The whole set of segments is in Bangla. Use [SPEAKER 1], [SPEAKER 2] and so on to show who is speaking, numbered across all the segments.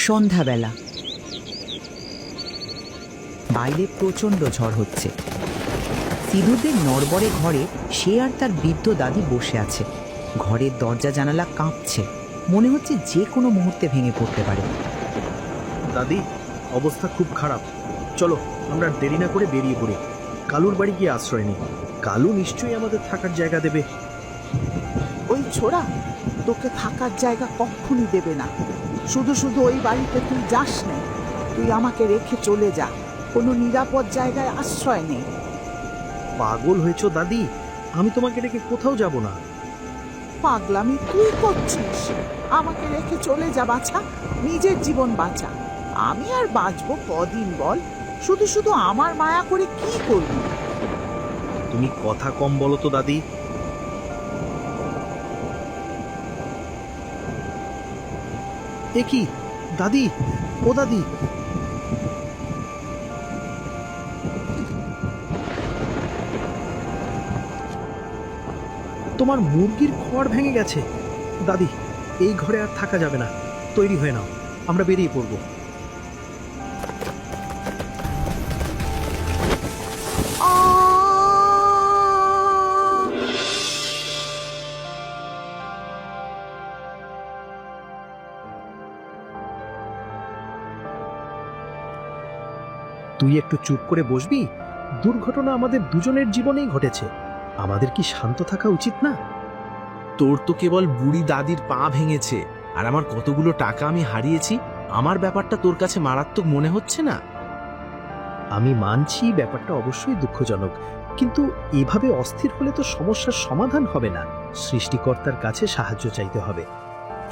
[SPEAKER 1] সন্ধ্যাবেলা। বাইরে প্রচণ্ড ঝড় হচ্ছে। সিধুদের নড়বড়ে ঘরে সে আর তার বৃদ্ধ দাদি বসে আছে। ঘরের দরজা জানালা কাঁপছে, মনে হচ্ছে যে কোনো মুহূর্তে ভেঙে পড়তে পারে।
[SPEAKER 2] দাদি, অবস্থা খুব খারাপ। চলো আমরা দেরি না করে বেরিয়ে পড়ি। কালুর বাড়ি গিয়ে আশ্রয় নিই। কালু নিশ্চয়ই আমাদের থাকার জায়গা দেবে।
[SPEAKER 3] ওই ছোড়া তোকে থাকার জায়গা কখনই দেবে না। শুধু শুধু ওই বাড়িতে তুই যাস না। তুই আমাকে রেখে চলে যা, কোনো নিরাপদ জায়গায় আশ্রয় নেই।
[SPEAKER 2] পাগল হয়েছো দাদি? আমি তোমাকে রেখে কোথাও যাব না।
[SPEAKER 3] পাগলামি তুই করছিস? আমাকে রেখে চলে যা বাছা, নিজের জীবন বাঁচা। আমি আর বাঁচবো কদিন বল? শুধু শুধু আমার মায়া করে কি করবি?
[SPEAKER 2] তুমি কথা কম বলো তো দাদি। এ কি দাদি? ও দাদি, তোমার মুরগির খড় ভেঙে গেছে। দাদি, এই ঘরে আর থাকা যাবে না। তৈরি হয়ে নাও, আমরা বেরিয়ে পড়বো। তুই একটু চুপ করে বসবি? দুর্ঘটনা আমাদের দুজনের জীবনেই ঘটেছে। আমাদের কি শান্ত থাকা উচিত না?
[SPEAKER 4] তোর তো কেবল বুড়ি দাদির পা ভেঙেছে, আর আমার কতগুলো টাকা আমি হারিয়েছি। আমার ব্যাপারটা তোর কাছে মারাত্মক মনে হচ্ছে না?
[SPEAKER 2] আমি মানছি ব্যাপারটা অবশ্যই দুঃখজনক, কিন্তু এভাবে অস্থির হলে তো সমস্যার সমাধান হবে না। সৃষ্টিকর্তার কাছে সাহায্য চাইতে হবে।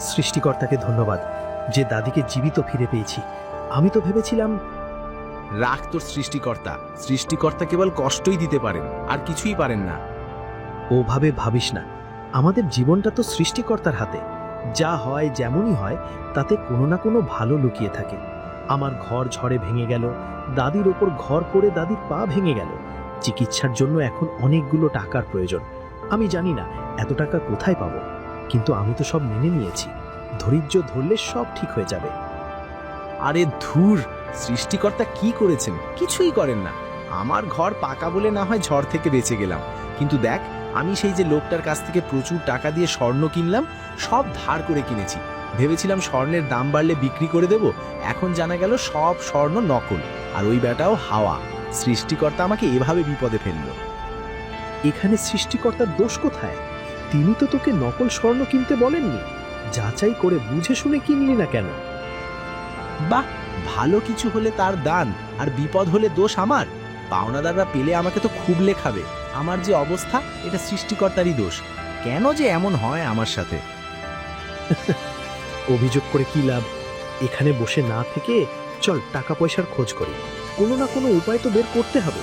[SPEAKER 2] সৃষ্টিকর্তাকে ধন্যবাদ যে দাদিকে জীবিত ফিরে পেয়েছি। আমি তো ভেবেছিলাম।
[SPEAKER 4] রাখ তোর সৃষ্টিকর্তা। সৃষ্টিকর্তা কেবল কষ্টই দিতে পারেন, আর কিছুই পারেন না।
[SPEAKER 2] ওভাবে ভাবিস না। আমাদের জীবনটা তো সৃষ্টিকর্তার হাতে। যা হয় যেমনই হয়, তাতে কোনো না কোনো ভালো লুকিয়ে থাকে। আমার ঘর ঝড়ে ভেঙে গেল, দাদির ওপর ঘর পড়ে দাদির পা ভেঙে গেল। চিকিৎসার জন্য এখন অনেকগুলো টাকার প্রয়োজন। আমি জানি না এত টাকা কোথায় পাবো, কিন্তু আমি তো সব মেনে নিয়েছি। ধৈর্য ধরলে সব ঠিক হয়ে যাবে।
[SPEAKER 4] আরে ধুর, সৃষ্টিকর্তা কি করেছেন? কিছুই করেন না। আমার ঘর পাকা বলে না হয় ঝড় থেকে বেঁচে গেলাম, কিন্তু দেখ, আমি সেই যে লোকটার কাছ থেকে প্রচুর টাকা দিয়ে স্বর্ণ কিনলাম, সব ধার করে কিনেছি। ভেবেছিলাম স্বর্ণের দাম বাড়লে বিক্রি করে দেব। এখন জানা গেল সব স্বর্ণ নকল, আর ওই ব্যাটাও হাওয়া। সৃষ্টিকর্তা আমাকে এভাবে বিপদে ফেললো।
[SPEAKER 2] এখানে সৃষ্টিকর্তার দোষ কোথায়? তিনি তো তোকে নকল স্বর্ণ কিনতে বলেননি। যাচাই করে বুঝে শুনে কিনলি না কেন?
[SPEAKER 4] বাহ, ভালো কিছু হলে তার দান, আর বিপদ হলে দোষ আমার। পাওনাদাররা পেলে আমাকে তো খুব লেখাবে। আমার যে অবস্থা, এটা সৃষ্টিকর্তারই দোষ। কেন যে এমন হয় আমার সাথে?
[SPEAKER 2] অভিযোগ করে কি লাভ? এখানে বসে না থেকে চল টাকা পয়সার খোঁজ করি। কোনো না কোনো উপায় তো বের করতে হবে।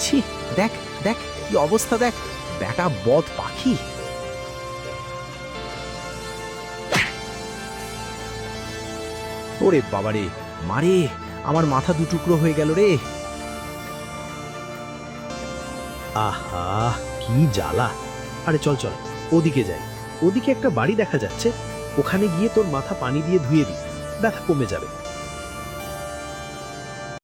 [SPEAKER 4] ছি, দেখ দেখ কি অবস্থা, দেখ বেটা বদ পাখি। ওরে বাবারে, মারে, আমার মাথা দুটুকরো হয়ে গেল রে।
[SPEAKER 2] আহা, কি জ্বালা! আরে চল চল, ওদিকে যাই। ওদিকে একটা বাড়ি দেখা যাচ্ছে, ওখানে গিয়ে তোর মাথা পানি দিয়ে ধুয়ে দি, ব্যথা কমে যাবে।